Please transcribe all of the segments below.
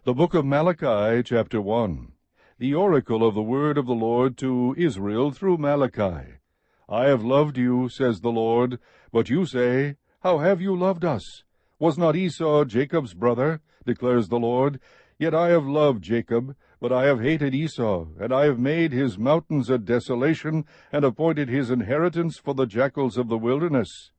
The book of Malachi, chapter 1. The oracle of the word of the Lord to Israel through Malachi. I have loved you, says the Lord, but you say, How have you loved us? Was not Esau Jacob's brother, declares the Lord? Yet I have loved Jacob, but I have hated Esau, and I have made his mountains a desolation, and appointed his inheritance for the jackals of the wilderness.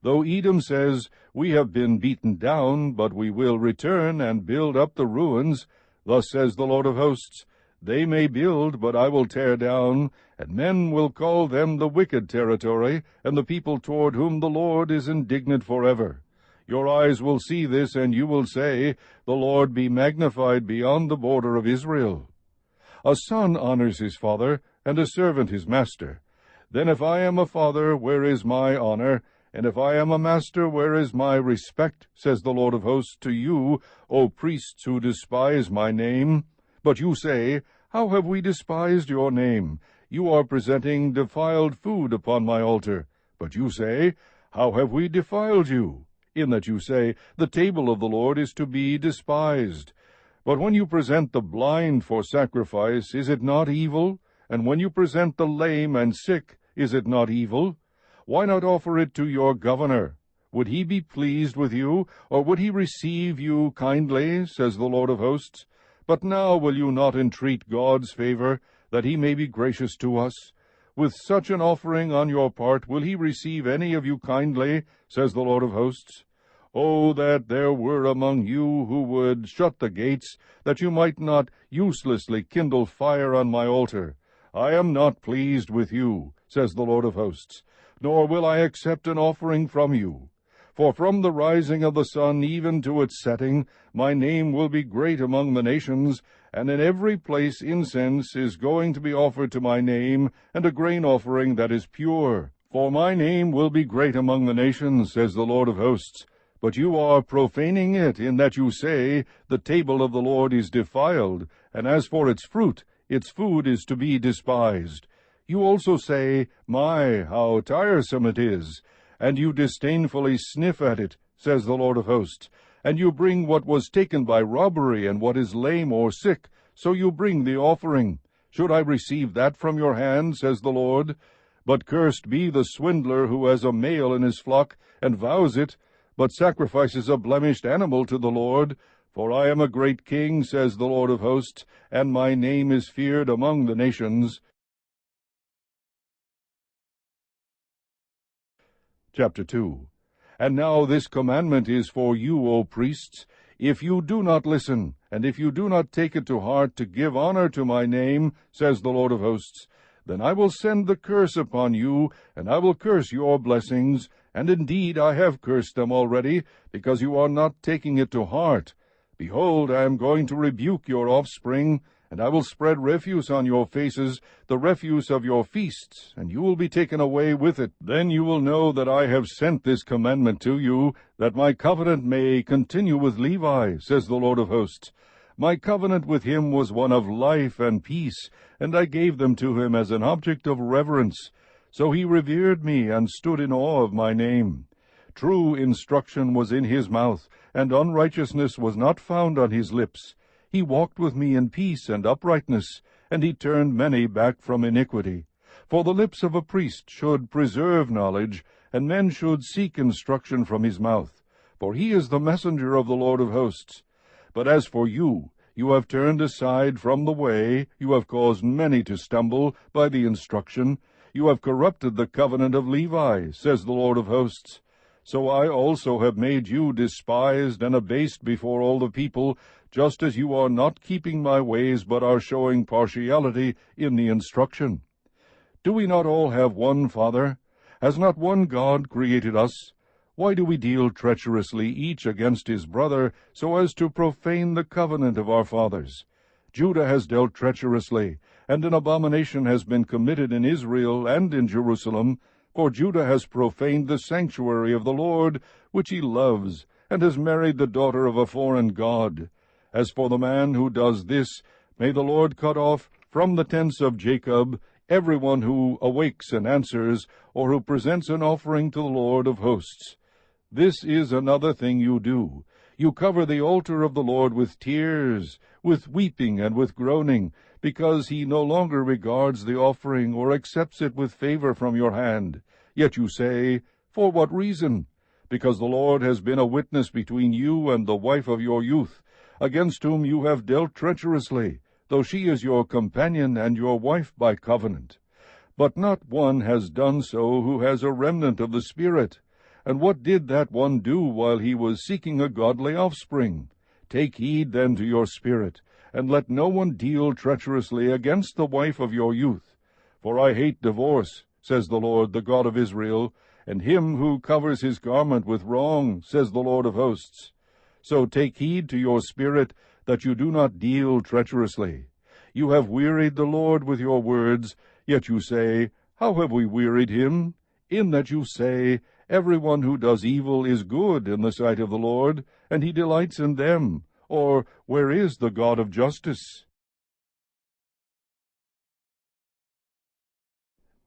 Though Edom says, We have been beaten down, but we will return and build up the ruins, thus says the Lord of hosts, They may build, but I will tear down, and men will call them the wicked territory, and the people toward whom the Lord is indignant forever. Your eyes will see this, and you will say, The Lord be magnified beyond the border of Israel. A son honors his father, and a servant his master. Then if I am a father, where is my honor? And if I am a master, where is my respect, says the Lord of hosts, to you, O priests who despise my name? But you say, How have we despised your name? You are presenting defiled food upon my altar. But you say, How have we defiled you? In that you say, The table of the Lord is to be despised. But when you present the blind for sacrifice, is it not evil? And when you present the lame and sick, is it not evil? Why not offer it to your governor? Would he be pleased with you, or would he receive you kindly, says the Lord of hosts? But now will you not entreat God's favor, that he may be gracious to us? With such an offering on your part, will he receive any of you kindly, says the Lord of hosts? Oh, that there were among you who would shut the gates, that you might not uselessly kindle fire on my altar. I am not pleased with you, says the Lord of hosts, nor will I accept an offering from you. For from the rising of the sun even to its setting, my name will be great among the nations, and in every place incense is going to be offered to my name, and a grain offering that is pure. For my name will be great among the nations, says the Lord of hosts. But you are profaning it, in that you say, The table of the Lord is defiled, and as for its fruit, its food is to be despised. You also say, My, how tiresome it is! And you disdainfully sniff at it, says the Lord of hosts. And you bring what was taken by robbery, and what is lame or sick, so you bring the offering. Should I receive that from your hand, says the Lord? But cursed be the swindler who has a male in his flock, and vows it, but sacrifices a blemished animal to the Lord. For I am a great king, says the Lord of hosts, and my name is feared among the nations. Chapter 2. And now this commandment is for you, O priests. If you do not listen, and if you do not take it to heart to give honor to my name, says the Lord of hosts, then I will send the curse upon you, and I will curse your blessings, and indeed I have cursed them already, because you are not taking it to heart. Behold, I am going to rebuke your offspring, and I will spread refuse on your faces, the refuse of your feasts, and you will be taken away with it. Then you will know that I have sent this commandment to you, that my covenant may continue with Levi, says the Lord of hosts. My covenant with him was one of life and peace, and I gave them to him as an object of reverence. So he revered me and stood in awe of my name. True instruction was in his mouth, and unrighteousness was not found on his lips. He walked with me in peace and uprightness, and he turned many back from iniquity. For the lips of a priest should preserve knowledge, and men should seek instruction from his mouth. For he is the messenger of the Lord of hosts. But as for you, you have turned aside from the way, you have caused many to stumble by the instruction. You have corrupted the covenant of Levi, says the Lord of hosts. So I also have made you despised and abased before all the people, just as you are not keeping my ways, but are showing partiality in the instruction. Do we not all have one Father? Has not one God created us? Why do we deal treacherously each against his brother, so as to profane the covenant of our fathers? Judah has dealt treacherously, and an abomination has been committed in Israel and in Jerusalem, for Judah has profaned the sanctuary of the Lord, which he loves, and has married the daughter of a foreign god. As for the man who does this, may the Lord cut off from the tents of Jacob everyone who awakes and answers, or who presents an offering to the Lord of hosts. This is another thing you do. You cover the altar of the Lord with tears, with weeping and with groaning, because he no longer regards the offering or accepts it with favor from your hand. Yet you say, For what reason? Because the Lord has been a witness between you and the wife of your youth, against whom you have dealt treacherously, though she is your companion and your wife by covenant. But not one has done so who has a remnant of the Spirit. And what did that one do while he was seeking a godly offspring? Take heed then to your spirit, and let no one deal treacherously against the wife of your youth. For I hate divorce, says the Lord, the God of Israel, and him who covers his garment with wrong, says the Lord of hosts. So take heed to your spirit, that you do not deal treacherously. You have wearied the Lord with your words, yet you say, How have we wearied him? In that you say, Everyone who does evil is good in the sight of the Lord, and he delights in them. Or, where is the God of justice?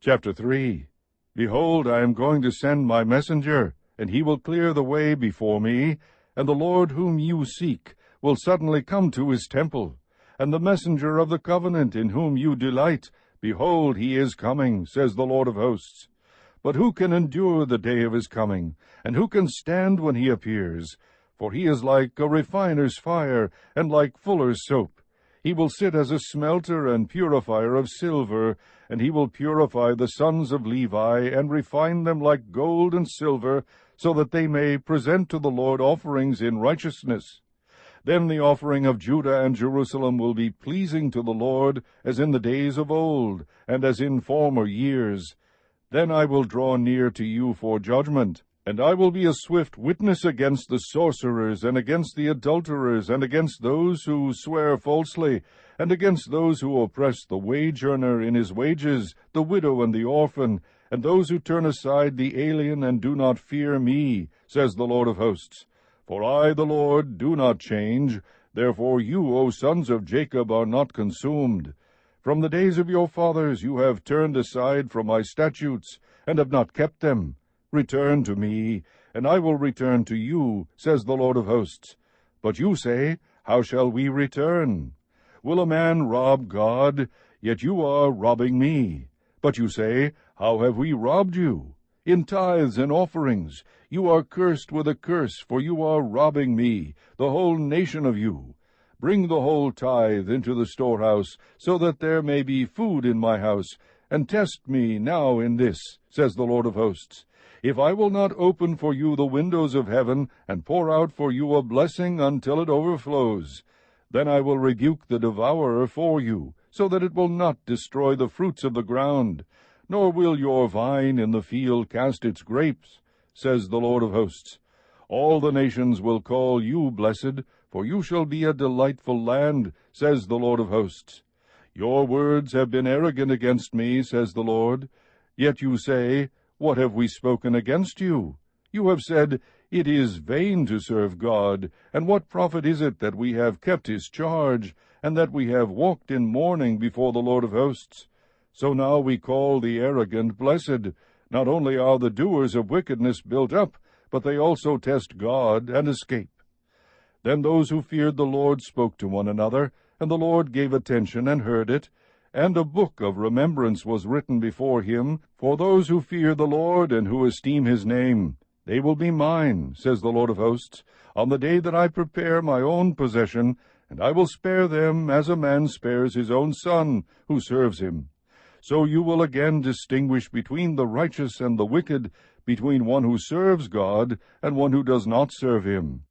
Chapter 3. Behold, I am going to send my messenger, and he will clear the way before me, and the Lord whom you seek will suddenly come to his temple. And the messenger of the covenant in whom you delight, behold, he is coming, says the Lord of hosts. But who can endure the day of his coming, and who can stand when he appears? For he is like a refiner's fire, and like fuller's soap. He will sit as a smelter and purifier of silver, and he will purify the sons of Levi, and refine them like gold and silver, so that they may present to the Lord offerings in righteousness. Then the offering of Judah and Jerusalem will be pleasing to the Lord, as in the days of old, and as in former years. Then I will draw near to you for judgment, and I will be a swift witness against the sorcerers, and against the adulterers, and against those who swear falsely, and against those who oppress the wage earner in his wages, the widow and the orphan, and those who turn aside the alien and do not fear me, says the Lord of hosts. For I, the Lord, do not change. Therefore you, O sons of Jacob, are not consumed. From the days of your fathers you have turned aside from my statutes, and have not kept them. Return to me, and I will return to you, says the Lord of hosts. But you say, How shall we return? Will a man rob God? Yet you are robbing me. But you say, How have we robbed you? In tithes and offerings. You are cursed with a curse, for you are robbing me, the whole nation of you. Bring the whole tithe into the storehouse, so that there may be food in my house, and test me now in this, says the Lord of hosts. If I will not open for you the windows of heaven, and pour out for you a blessing until it overflows, then I will rebuke the devourer for you, so that it will not destroy the fruits of the ground, nor will your vine in the field cast its grapes, says the Lord of hosts. All the nations will call you blessed, for you shall be a delightful land, says the Lord of hosts. Your words have been arrogant against me, says the Lord. Yet you say, What have we spoken against you? You have said, It is vain to serve God, and what profit is it that we have kept his charge, and that we have walked in mourning before the Lord of hosts? So now we call the arrogant blessed. Not only are the doers of wickedness built up, but they also test God and escape. Then those who feared the Lord spoke to one another, and the Lord gave attention and heard it, and a book of remembrance was written before him for those who fear the Lord and who esteem his name. They will be mine, says the Lord of hosts, on the day that I prepare my own possession, and I will spare them as a man spares his own son who serves him. So you will again distinguish between the righteous and the wicked, between one who serves God and one who does not serve him.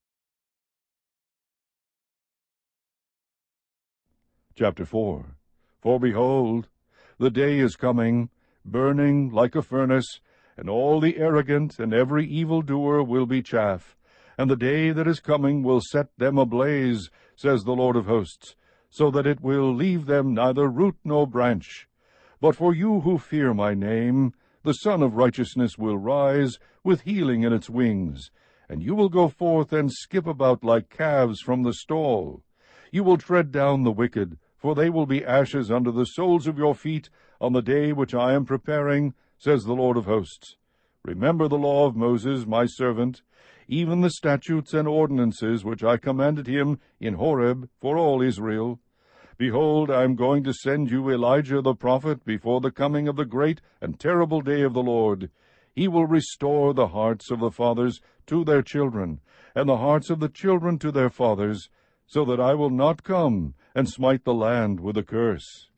Chapter 4. For behold, the day is coming, burning like a furnace, and all the arrogant and every evildoer will be chaff, and the day that is coming will set them ablaze, says the Lord of hosts, so that it will leave them neither root nor branch. But for you who fear my name, the Son of Righteousness will rise with healing in its wings, and you will go forth and skip about like calves from the stall. You will tread down the wicked, for they will be ashes under the soles of your feet on the day which I am preparing, says the Lord of hosts. Remember the law of Moses, my servant, even the statutes and ordinances which I commanded him in Horeb for all Israel. Behold, I am going to send you Elijah the prophet before the coming of the great and terrible day of the Lord. He will restore the hearts of the fathers to their children, and the hearts of the children to their fathers, so that I will not come and smite the land with a curse.